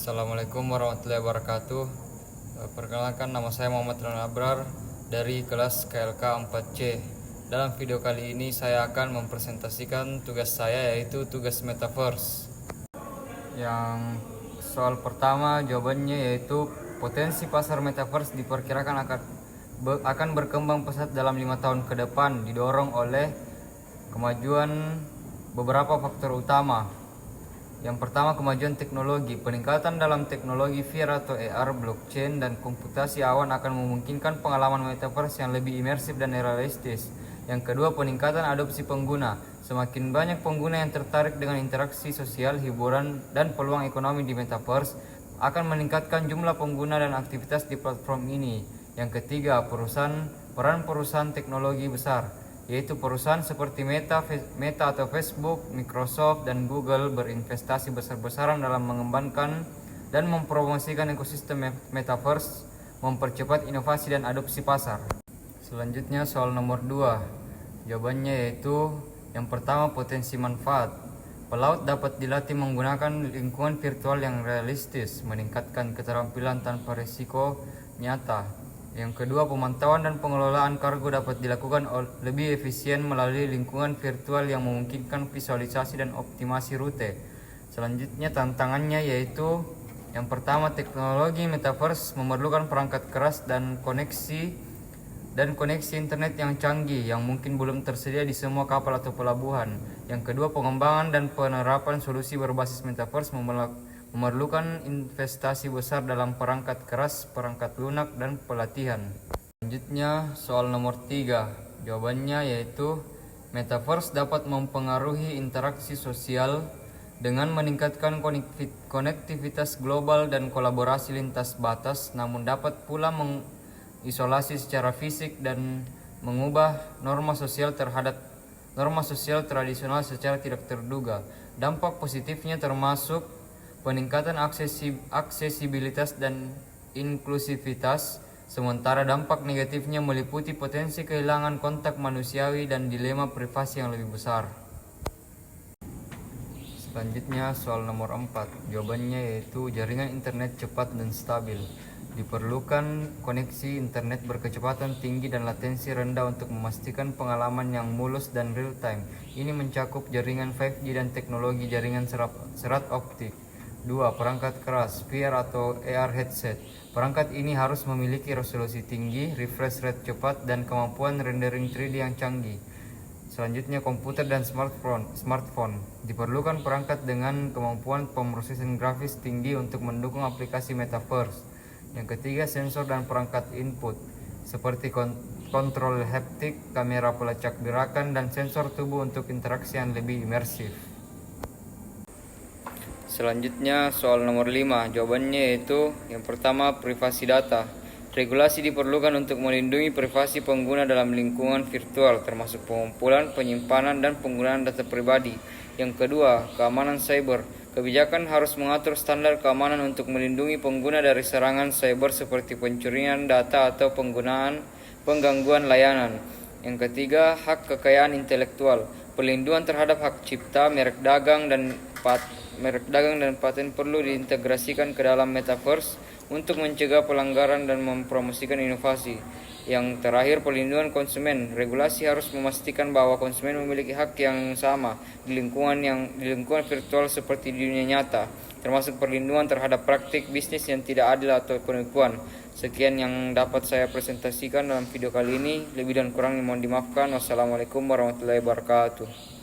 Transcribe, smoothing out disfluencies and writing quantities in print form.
Assalamualaikum warahmatullahi wabarakatuh. Perkenalkan, nama saya Muhammad Ron Abrar dari kelas KLK 4C. Dalam video kali ini saya akan mempresentasikan tugas saya, yaitu tugas Metaverse. Yang soal pertama jawabannya yaitu potensi pasar Metaverse diperkirakan akan berkembang pesat dalam 5 tahun ke depan, didorong oleh kemajuan beberapa faktor utama. Yang pertama, kemajuan teknologi. Peningkatan dalam teknologi VR atau AR, blockchain, dan komputasi awan akan memungkinkan pengalaman metaverse yang lebih imersif dan realistis. Yang kedua, peningkatan adopsi pengguna. Semakin banyak pengguna yang tertarik dengan interaksi sosial, hiburan, dan peluang ekonomi di metaverse akan meningkatkan jumlah pengguna dan aktivitas di platform ini. Yang ketiga, peran perusahaan teknologi besar, yaitu perusahaan seperti Meta atau Facebook, Microsoft, dan Google berinvestasi besar-besaran dalam mengembangkan dan mempromosikan ekosistem Metaverse, mempercepat inovasi dan adopsi pasar. Selanjutnya soal nomor 2. Jawabannya yaitu yang pertama, potensi manfaat. Pelaut dapat dilatih menggunakan lingkungan virtual yang realistis, meningkatkan keterampilan tanpa risiko nyata. Yang kedua, pemantauan dan pengelolaan kargo dapat dilakukan lebih efisien melalui lingkungan virtual yang memungkinkan visualisasi dan optimasi rute. Selanjutnya, tantangannya yaitu yang pertama, teknologi metaverse memerlukan perangkat keras dan koneksi internet yang canggih yang mungkin belum tersedia di semua kapal atau pelabuhan. Yang kedua, pengembangan dan penerapan solusi berbasis metaverse memerlukan investasi besar dalam perangkat keras, perangkat lunak, dan pelatihan. Selanjutnya soal nomor 3. Jawabannya yaitu metaverse dapat mempengaruhi interaksi sosial dengan meningkatkan konektivitas global dan kolaborasi lintas batas, namun dapat pula mengisolasi secara fisik dan mengubah norma sosial tradisional secara tidak terduga. Dampak positifnya termasuk peningkatan aksesibilitas dan inklusivitas, sementara dampak negatifnya meliputi potensi kehilangan kontak manusiawi dan dilema privasi yang lebih besar. Selanjutnya soal nomor 4. Jawabannya yaitu jaringan internet cepat dan stabil. Diperlukan koneksi internet berkecepatan tinggi dan latensi rendah untuk memastikan pengalaman yang mulus dan real time. Ini mencakup jaringan 5G dan teknologi jaringan serat optik. 2. Perangkat keras, VR atau AR headset. Perangkat ini harus memiliki resolusi tinggi, refresh rate cepat, dan kemampuan rendering 3D yang canggih. Selanjutnya, komputer dan smartphone. Diperlukan perangkat dengan kemampuan pemrosesan grafis tinggi untuk mendukung aplikasi metaverse. Yang ketiga, sensor dan perangkat input seperti kontrol haptik, kamera pelacak gerakan, dan sensor tubuh untuk interaksi yang lebih imersif. Selanjutnya soal nomor 5. Jawabannya yaitu yang pertama, privasi data. Regulasi diperlukan untuk melindungi privasi pengguna dalam lingkungan virtual, termasuk pengumpulan, penyimpanan, dan penggunaan data pribadi. Yang kedua, keamanan cyber. Kebijakan harus mengatur standar keamanan untuk melindungi pengguna dari serangan cyber seperti pencurian data atau penggangguan layanan. Yang ketiga, hak kekayaan intelektual. Perlindungan terhadap hak cipta, merek dagang dan paten perlu diintegrasikan ke dalam metaverse untuk mencegah pelanggaran dan mempromosikan inovasi. Yang terakhir, perlindungan konsumen. Regulasi harus memastikan bahwa konsumen memiliki hak yang sama di lingkungan virtual seperti di dunia nyata, termasuk perlindungan terhadap praktik bisnis yang tidak adil atau penipuan. Sekian yang dapat saya presentasikan dalam video kali ini. Lebih dan kurangnya mohon dimaafkan. Wassalamualaikum warahmatullahi wabarakatuh.